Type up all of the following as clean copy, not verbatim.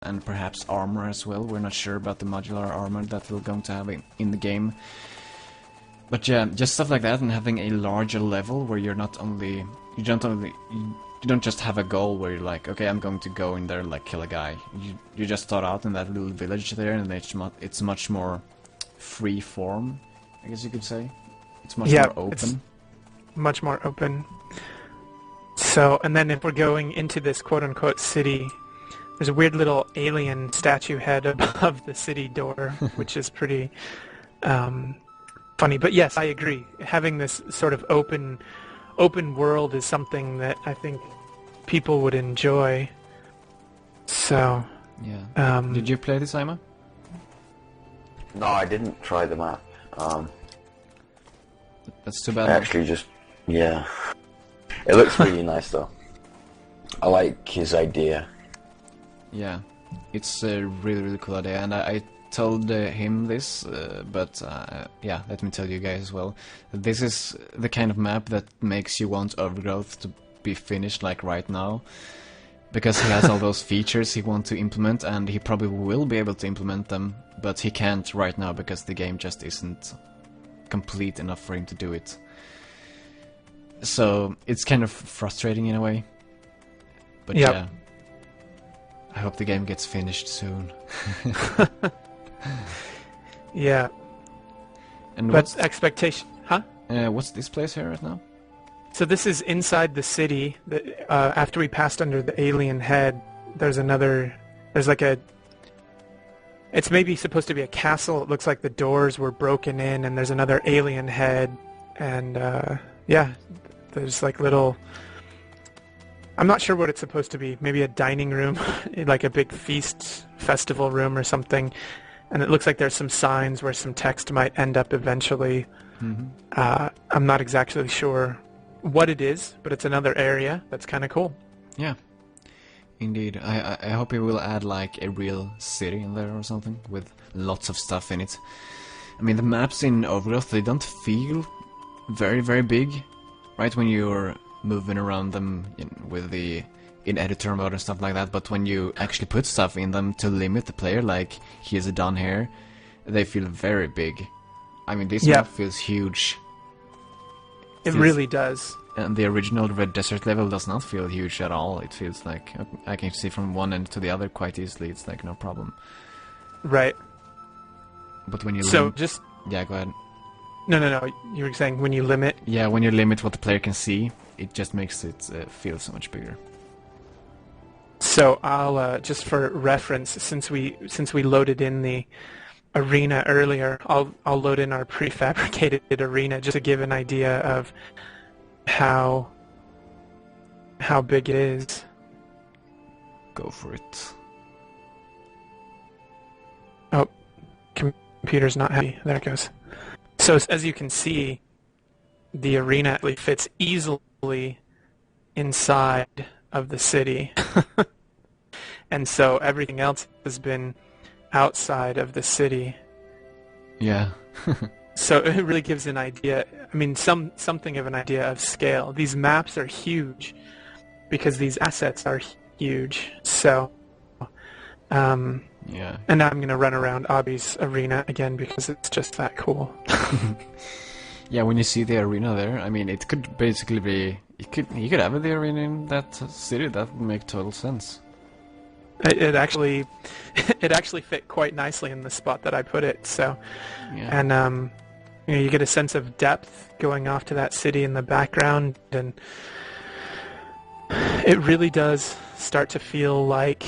and perhaps armor as well. We're not sure about the modular armor that we're going to have in the game. But yeah, just stuff like that, and having a larger level where you don't just have a goal where you're like, okay, I'm going to go in there, like, kill a guy. You just start out in that little village there, and it's much more free form, I guess you could say. It's much more open. It's much more open. So, and then if we're going into this quote-unquote city, there's a weird little alien statue head above the city door, which is pretty funny. But yes, I agree. Having this sort of open world is something that I think people would enjoy. So, yeah. Did you play this, Ima? No, I didn't try the map. That's too bad. I actually just, yeah. It looks really nice though. I like his idea. Yeah, it's a really, really cool idea, and I told him this, but yeah, let me tell you guys as well. This is the kind of map that makes you want Overgrowth to be finished like right now, because he has all those features he wants to implement, and he probably will be able to implement them, but he can't right now because the game just isn't complete enough for him to do it. So it's kind of frustrating in a way, but yeah, I hope the game gets finished soon. Yeah. And but expectation, huh? What's this place here right now? So this is inside the city. After we passed under the alien head, there's like a... It's maybe supposed to be a castle. It looks like the doors were broken in, and there's another alien head. And yeah, there's like little... I'm not sure what it's supposed to be. Maybe a dining room, like a big feast festival room or something. And it looks like there's some signs where some text might end up eventually. Mm-hmm. I'm not exactly sure what it is, but it's another area that's kind of cool. Yeah, indeed. I hope it will add like a real city in there or something with lots of stuff in it. I mean, the maps in Overgrowth, they don't feel very, very big, right, when you're moving around them in editor mode and stuff like that, but when you actually put stuff in them to limit the player, like he has done here, they feel very big. I mean, this map feels huge. It really does. And the original Red Desert level does not feel huge at all. It feels like I can see from one end to the other quite easily. It's like no problem. Right. But when you yeah, go ahead. No. You were saying when you limit. Yeah, when you limit what the player can see, it just makes it feel so much bigger. So I'll just for reference, since we loaded in the arena earlier, I'll load in our prefabricated arena just to give an idea of how big it is. Go for it. Oh, computer's not happy. There it goes. So as you can see, the arena actually fits easily inside of the city. And so everything else has been outside of the city. Yeah. So it really gives an idea, I mean, something of an idea of scale. These maps are huge because these assets are huge. So, yeah. And now I'm going to run around Abby's arena again because it's just that cool. Yeah, when you see the arena there, I mean, it could basically be... You could have the arena in that city. That would make total sense. It actually fit quite nicely in the spot that I put it. So, yeah. And you get a sense of depth going off to that city in the background, and it really does start to feel like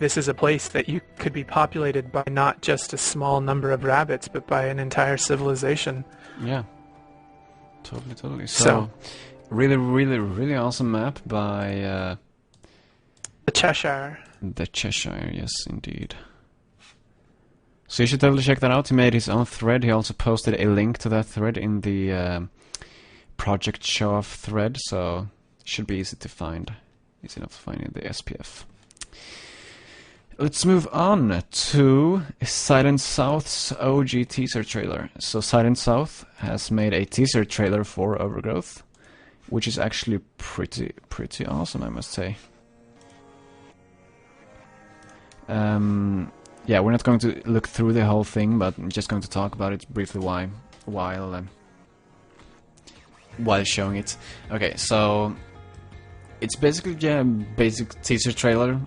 this is a place that you could be populated by not just a small number of rabbits, but by an entire civilization. Yeah. Totally. So really, really, really awesome map by the Cheshire. The Cheshire, yes, indeed. So you should totally check that out. He made his own thread. He also posted a link to that thread in the project show-off thread, so it should be easy enough to find in the SPF. Let's move on to Silent South's OG teaser trailer. So Silent South has made a teaser trailer for Overgrowth, which is actually pretty awesome, I must say. Yeah, we're not going to look through the whole thing, but I'm just going to talk about it briefly while showing it. Okay, so it's basically a basic teaser trailer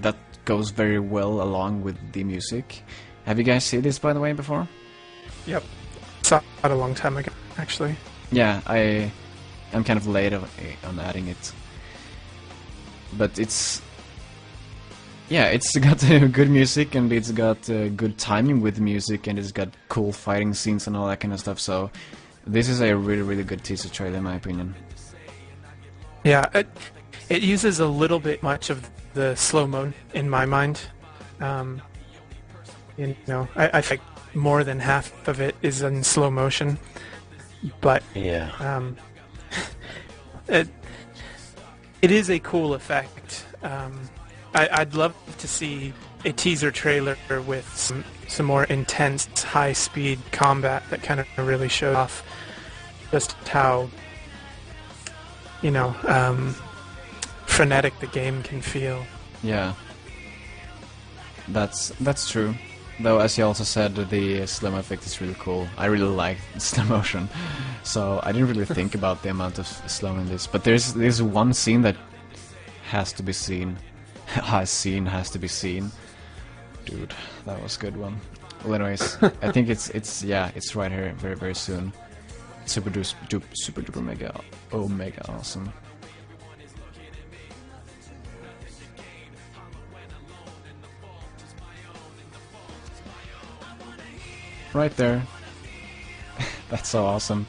that goes very well along with the music. Have you guys seen this, by the way, before? Yep. Saw it a long time ago, actually. Yeah, I'm kind of late on adding it. But it's got good music, and it's got good timing with the music, and it's got cool fighting scenes and all that kind of stuff, so this is a really, really good teaser trailer in my opinion. Yeah, it uses a little bit much of the slow-mo in my mind. You know, I think more than half of it is in slow motion, but Yeah. it is a cool effect. I'd love to see a teaser trailer with some more intense, high-speed combat that kind of really shows off just how, you know, frenetic the game can feel. Yeah, that's true. Though, as you also said, the slow-mo effect is really cool. I really like slow motion, so I didn't really think about the amount of slow in this. But there's one scene that has to be seen. Has to be seen. Dude, that was a good one. Well, anyways, I think it's right here very, very soon. Super duper mega awesome. Right there. That's so awesome.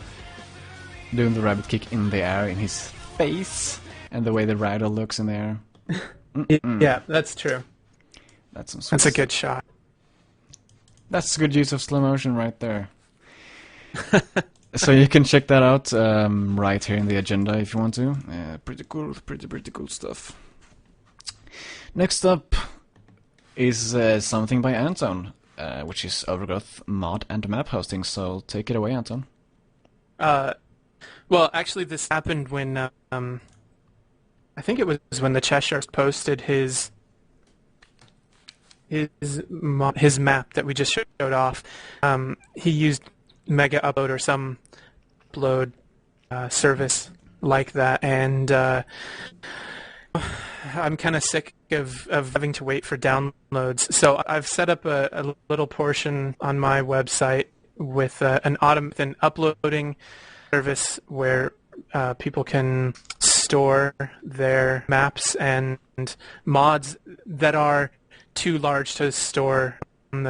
Doing the rabbit kick in the air in his face, and the way the rider looks in the air. Yeah, that's true. That's some. That's a good shot. That's good use of slow motion right there. So you can check that out right here in the agenda if you want to. Pretty cool stuff. Next up is something by Anton, which is Overgrowth mod and map hosting. So take it away, Anton. Well, actually, this happened when I think it was when the Cheshire posted his map that we just showed off. He used Mega Upload or some upload service like that, and I'm kind of sick of having to wait for downloads. So I've set up a little portion on my website with an uploading service where people can store their maps and mods that are too large to store on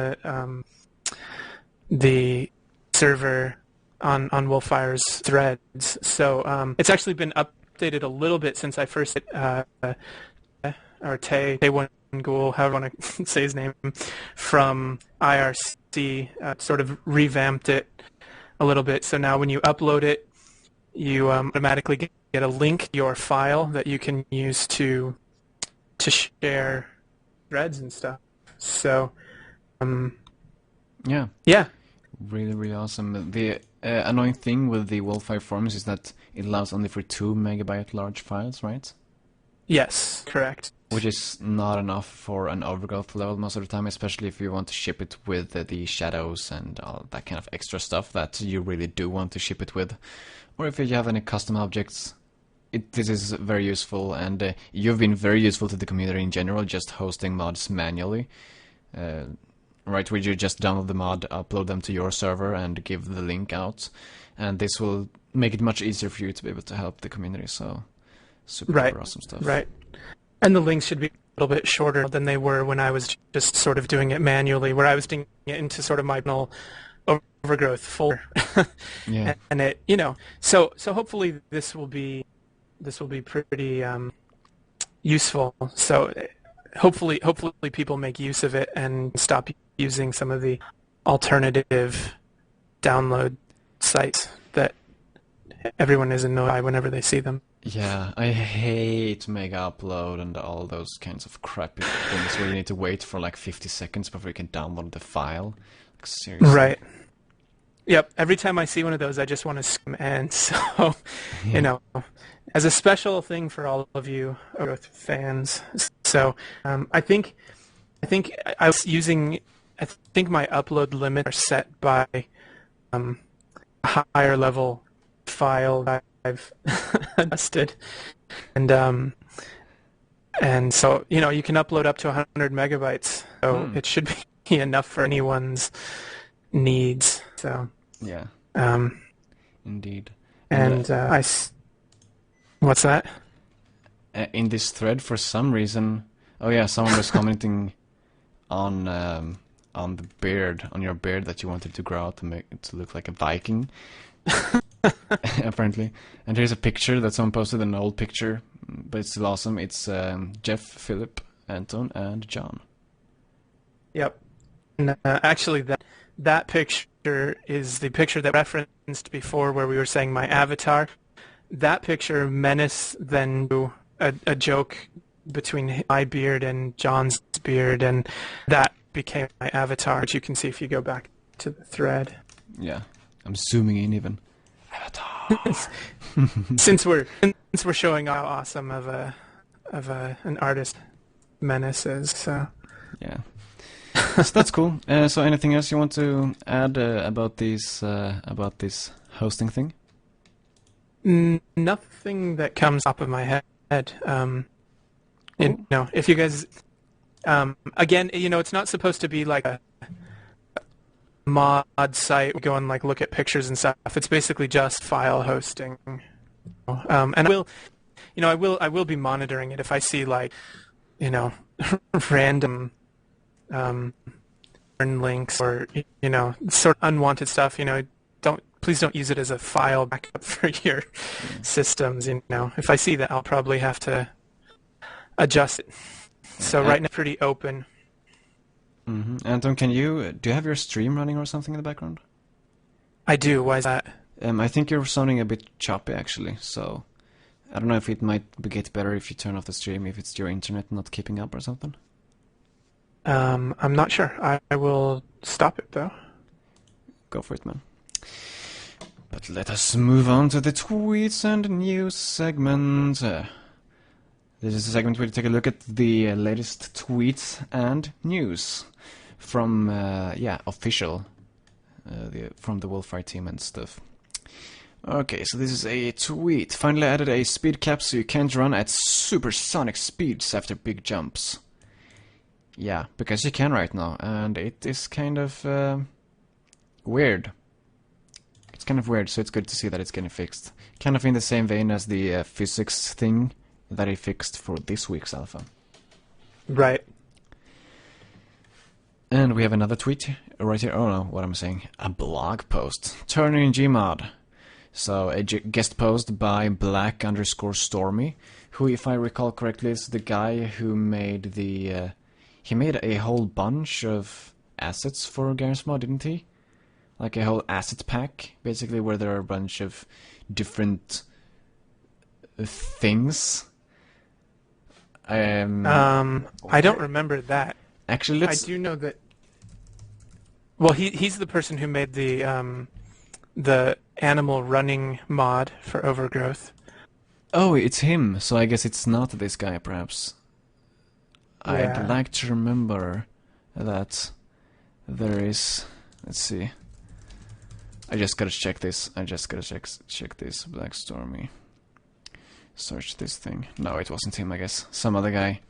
the server on Wolfire's threads. So it's actually been updated a little bit since I first hit or Tay1 Ghoul, however you want to say his name, from IRC, sort of revamped it a little bit. So now when you upload it, you automatically get a link to your file that you can use to share threads and stuff. So, yeah. Yeah. Really, really awesome. The annoying thing with the Wolfire forums is that it allows only for 2 megabyte large files, right? Yes, correct. Which is not enough for an Overgrowth level most of the time, especially if you want to ship it with the shadows and all that kind of extra stuff that you really do want to ship it with. Or if you have any custom objects, this is very useful, and you've been very useful to the community in general, just hosting mods manually. Right, where you just download the mod, upload them to your server, and give the link out. And this will make it much easier for you to be able to help the community, so super awesome stuff. Right. And the links should be a little bit shorter than they were when I was just sort of doing it manually, where I was doing it into sort of my Overgrowth folder. Yeah. And it, you know, so hopefully this will be pretty useful. So hopefully people make use of it and stop using some of the alternative download sites that everyone is annoyed by whenever they see them. Yeah, I hate Mega Upload and all those kinds of crappy things where you need to wait for like 50 seconds before you can download the file. Like, seriously. Right. Yep. Every time I see one of those, I just want to scream. And so, you know, as a special thing for all of you Overgrowth fans. So I think think I was using. I think my upload limits are set by a higher level file that I've adjusted, and so you can upload up to 100 megabytes, so it should be enough for anyone's needs. So Yeah. Indeed. and what's that? In this thread, for some reason, oh yeah, someone was commenting on the beard, on your beard that you wanted to grow out to make it to look like a Viking, apparently. And here's a picture that someone posted, an old picture, but it's still awesome. It's Jeff, Philip, Anton, and John. Yep. And, actually, that picture is the picture that referenced before, where we were saying my avatar. That picture, Menace, then do a joke between my beard and John's beard, and that became my avatar, which you can see if you go back to the thread. Yeah, I'm zooming in even. Avatar. since we're showing how awesome of an artist Menace is, so yeah. So that's cool. So anything else you want to add about this hosting thing? Nothing that comes up of my head. If you guys, again, it's not supposed to be like a mod site. We go and like look at pictures and stuff. It's basically just file hosting. And I will be monitoring it if I see like, random links or sort of unwanted stuff. Please don't use it as a file backup for your systems. If I see that, I'll probably have to adjust it. So right now, it's pretty open. Mm-hmm. Anton, do you have your stream running or something in the background? I do. Why is that? I think you're sounding a bit choppy actually. So I don't know if it might get better if you turn off the stream, if it's your internet not keeping up or something. I'm not sure. I will stop it though. Go for it, man. But let us move on to the tweets and news segment. This is a segment where we take a look at the latest tweets and news from, official, from the Wolfire team and stuff. Okay, so this is a tweet. Finally added a speed cap so you can't run at supersonic speeds after big jumps. Yeah, because you can right now, and it is kind of weird. It's kind of weird, so it's good to see that it's getting fixed. Kind of in the same vein as the physics thing that he fixed for this week's alpha. Right. And we have another tweet right here. Oh no, what am I saying? A blog post. Turner in Gmod. So a guest post by Black_Stormy, who, if I recall correctly, is the guy who made the... he made a whole bunch of assets for Garry's Mod, didn't he? Like a whole asset pack, basically, where there are a bunch of different things. I don't remember that. Actually, I do know that. Well, he's the person who made the animal running mod for Overgrowth. Oh, it's him. So I guess it's not this guy, perhaps. Yeah. I'd like to remember that there is. Let's see. I just gotta check this. Check this. Black Stormy. Search this thing. No, it wasn't him, I guess. Some other guy.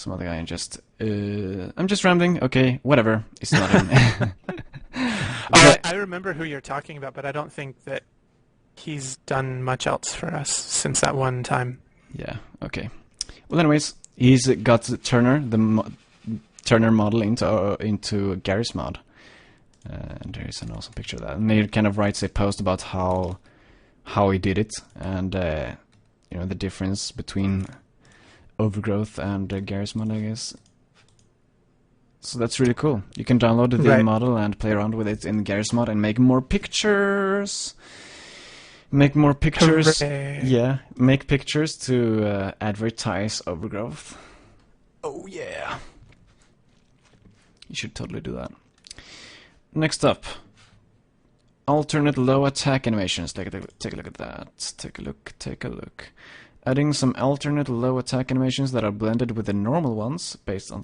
And just... I'm just rambling. Okay, whatever. It's not him. I remember who you're talking about, but I don't think that he's done much else for us since that one time. Yeah, okay. Well, anyways, he's got Turner, Turner model into Garry's Mod. And there's an awesome picture of that. And he kind of writes a post about how he did it, and the difference between Overgrowth and Garry's Mod, I guess. So that's really cool. You can download the model and play around with it in Garry's Mod and make more pictures. Hooray. Yeah, make pictures to advertise Overgrowth. Oh yeah. You should totally do that. Next up, alternate low attack animations. Take a look at that. Take a look. Adding some alternate low attack animations that are blended with the normal ones based on